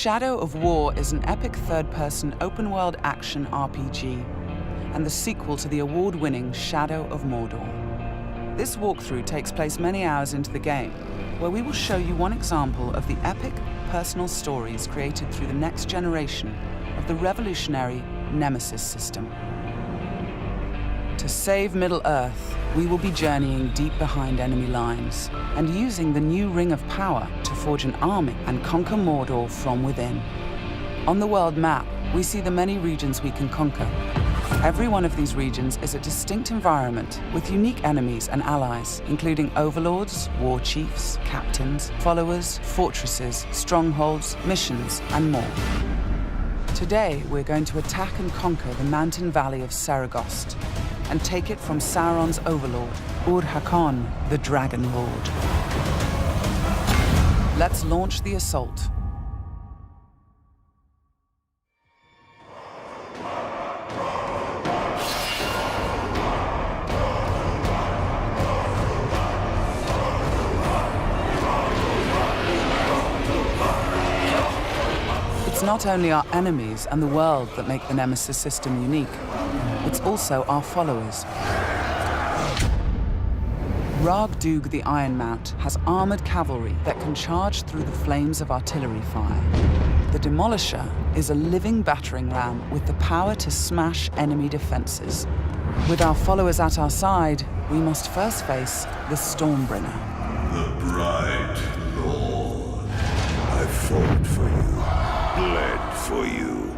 Shadow of War is an epic third-person open-world action RPG and the sequel to the award-winning Shadow of Mordor. This walkthrough takes place many hours into the game, where we will show you one example of the epic, personal stories created through the next generation of the revolutionary Nemesis system. To save Middle-earth, we will be journeying deep behind enemy lines and using the new Ring of Power to forge an army and conquer Mordor from within. On the world map, we see the many regions we can conquer. Every one of these regions is a distinct environment with unique enemies and allies, including overlords, war chiefs, captains, followers, fortresses, strongholds, missions, and more. Today, we're going to attack and conquer the mountain valley of Saragost and take it from Sauron's overlord, Ur-Hakon, the Dragon Lord. Let's launch the assault. It's not only our enemies and the world that make the Nemesis system unique, it's also our followers. Ragdug the Iron Mount has armored cavalry that can charge through the flames of artillery fire. The Demolisher is a living battering ram with the power to smash enemy defenses. With our followers at our side, we must first face the Stormbringer. The bright Lord, I fought for you, bled for you,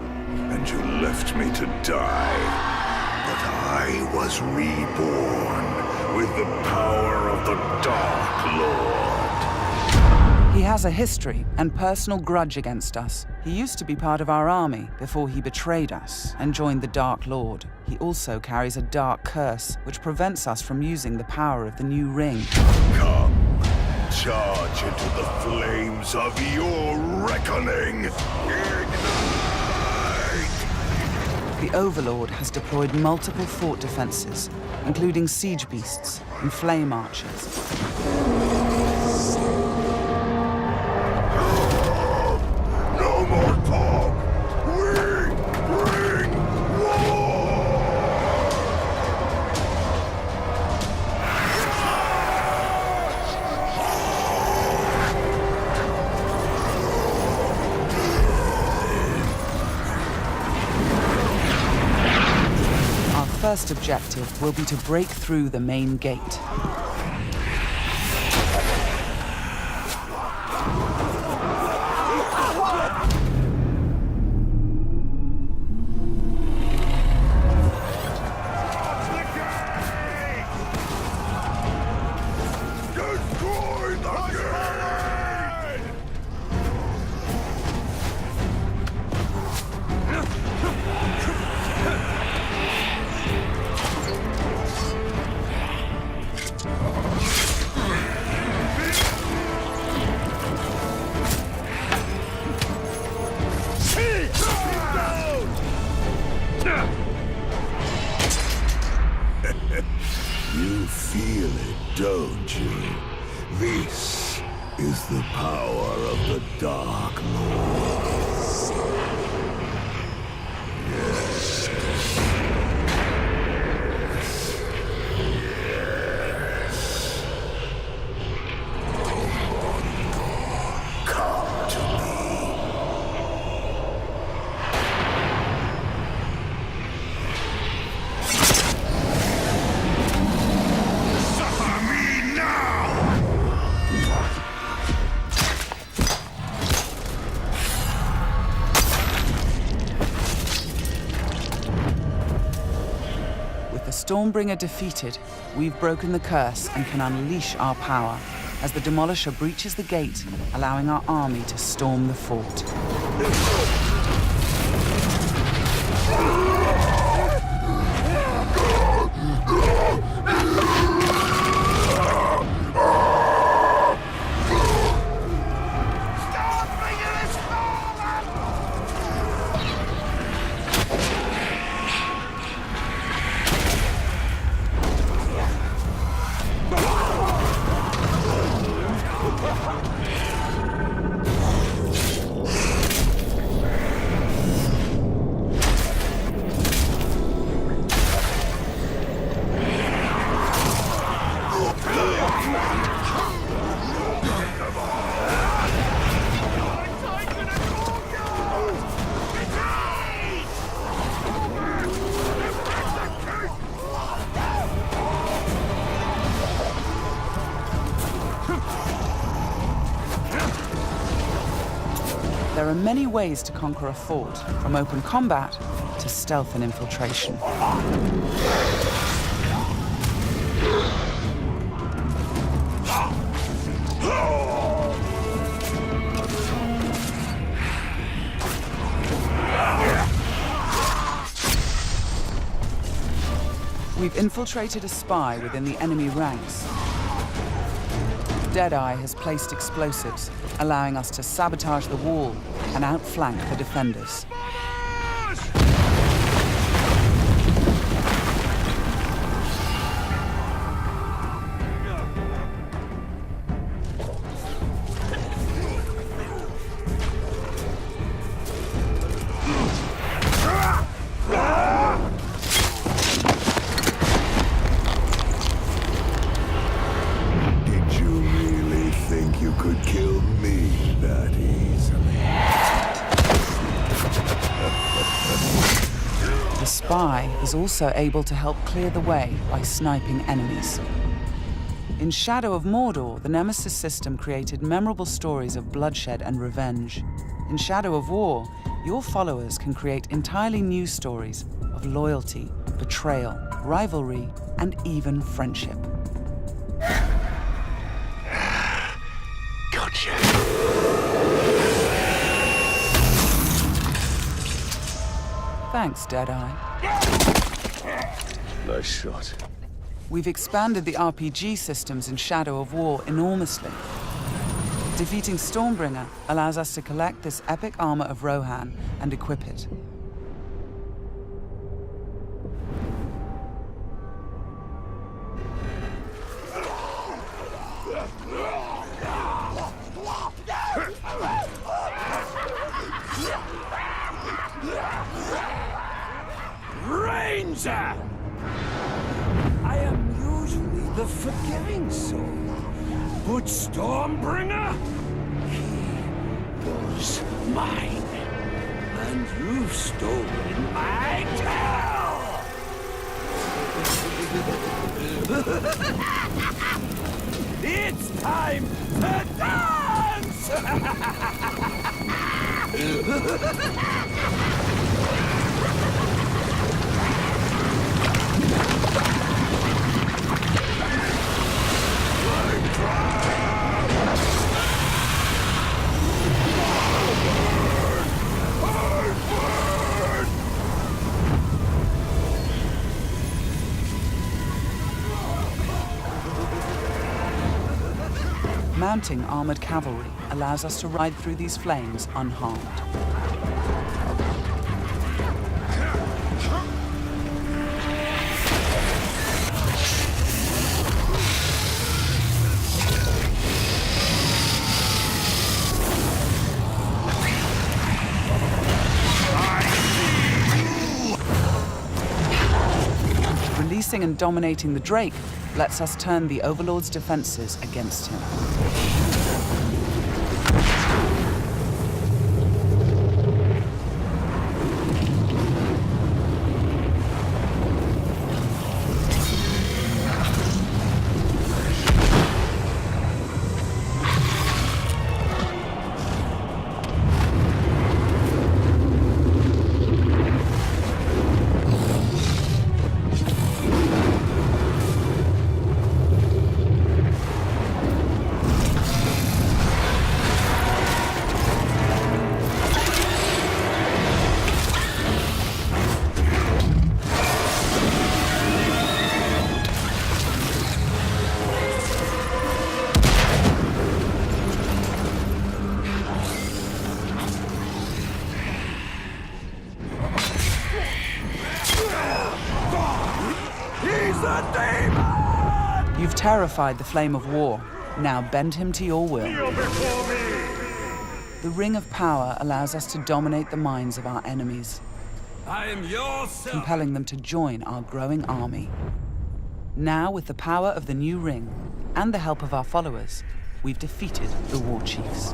and you left me to die. But I was reborn with the power of the Dark Lord. He has a history and personal grudge against us. He used to be part of our army before he betrayed us and joined the Dark Lord. He also carries a dark curse which prevents us from using the power of the new ring. Come, charge into the flames of your reckoning. Ignite! The Overlord has deployed multiple fort defenses, including siege beasts and flame archers. No more talk! We bring war! Our first objective will be to break through the main gate. You feel it, don't you? This is the power of the Dark Lord. Yes. Yes. Come to me. Suffer me now! With the Stormbringer defeated, we've broken the curse and can unleash our power as the Demolisher breaches the gate, allowing our army to storm the fort. There are many ways to conquer a fort, from open combat to stealth and infiltration. We've infiltrated a spy within the enemy ranks. Deadeye has placed explosives, allowing us to sabotage the wall and outflank the defenders. The spy is also able to help clear the way by sniping enemies. In Shadow of Mordor, the Nemesis system created memorable stories of bloodshed and revenge. In Shadow of War, your followers can create entirely new stories of loyalty, betrayal, rivalry, and even friendship. Gotcha. Thanks, Deadeye. Nice shot. We've expanded the RPG systems in Shadow of War enormously. Defeating Stormbringer allows us to collect this epic armor of Rohan and equip it. Ranger! I am usually the forgiving soul, but Stormbringer, he was mine, and you've stolen my tail! It's time to dance! Mounting armored cavalry allows us to ride through these flames unharmed. Releasing and dominating the Drake lets us turn the Overlord's defenses against him. You've terrified the Flame of War. Now bend him to your will. The Ring of Power allows us to dominate the minds of our enemies, I am your son. compelling them to join our growing army. Now, with the power of the new ring and the help of our followers, we've defeated the War Chiefs.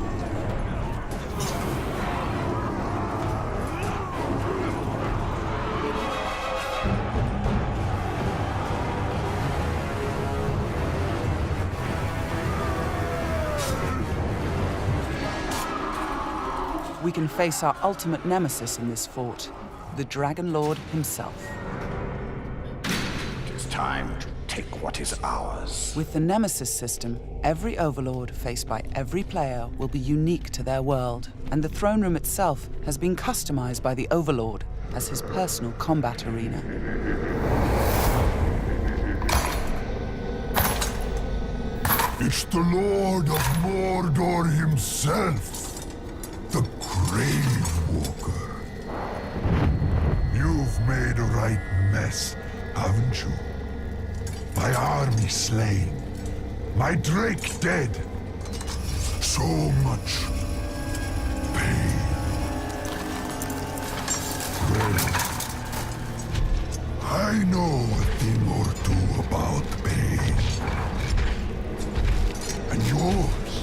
We can face our ultimate nemesis in this fort, the Dragon Lord himself. It is time to take what is ours. With the Nemesis system, every overlord faced by every player will be unique to their world, and the throne room itself has been customized by the overlord as his personal combat arena. It's the Lord of Mordor himself, the Grave Walker. You've made a right mess, haven't you? My army slain, my Drake dead. So much pain. Well, I know a thing or two about pain. And yours,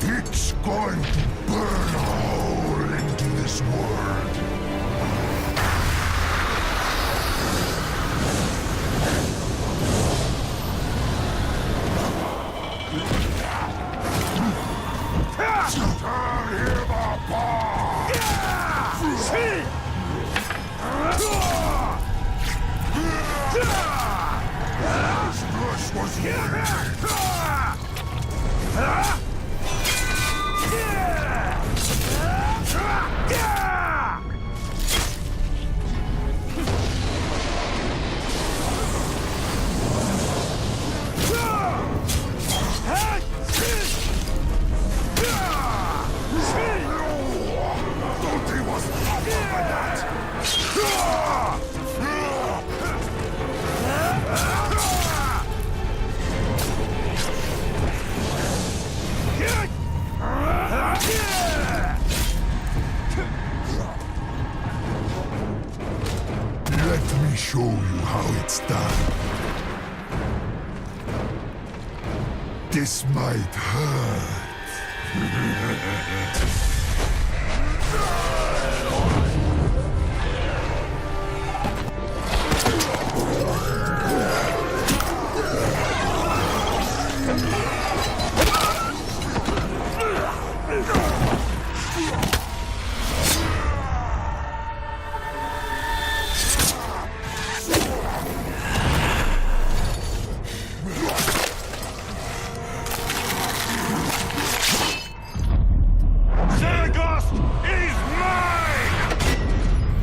it's going to burn a hole into this world. Tear him apart! This was Let me show you how it's done. This might hurt.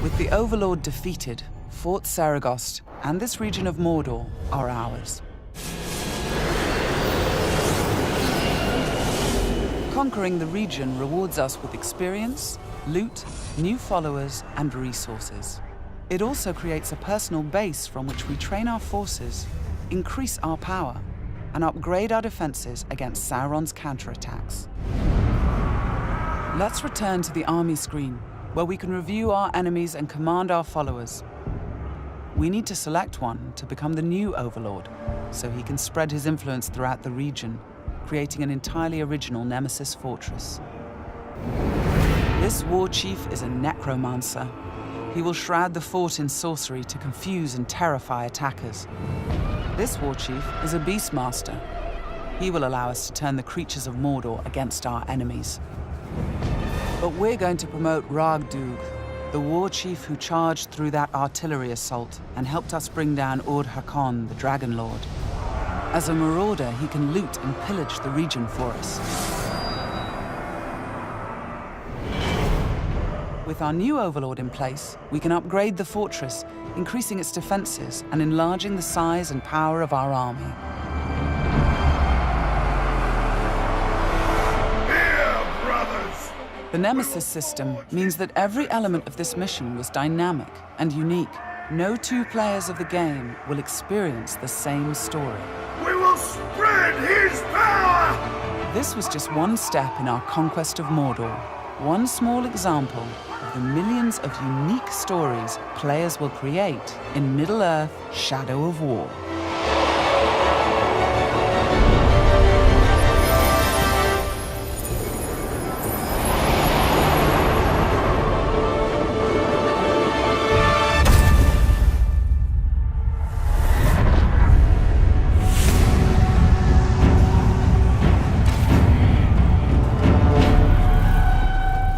With the Overlord defeated, Fort Saragost and this region of Mordor are ours. Conquering the region rewards us with experience, loot, new followers, and resources. It also creates a personal base from which we train our forces, increase our power, and upgrade our defenses against Sauron's counterattacks. Let's return to the army screen, where we can review our enemies and command our followers. We need to select one to become the new Overlord, so he can spread his influence throughout the region, creating an entirely original Nemesis fortress. This war chief is a necromancer. He will shroud the fort in sorcery to confuse and terrify attackers. This war chief is a beastmaster. He will allow us to turn the creatures of Mordor against our enemies. But we're going to promote Ragdug, the war chief who charged through that artillery assault and helped us bring down Ord-Hakon, the Dragon Lord. As a marauder, he can loot and pillage the region for us. With our new Overlord in place, we can upgrade the fortress, increasing its defenses and enlarging the size and power of our army. The Nemesis system means that every element of this mission was dynamic and unique. No two players of the game will experience the same story. We will spread his power! This was just one step in our conquest of Mordor. One small example of the millions of unique stories players will create in Middle-earth Shadow of War.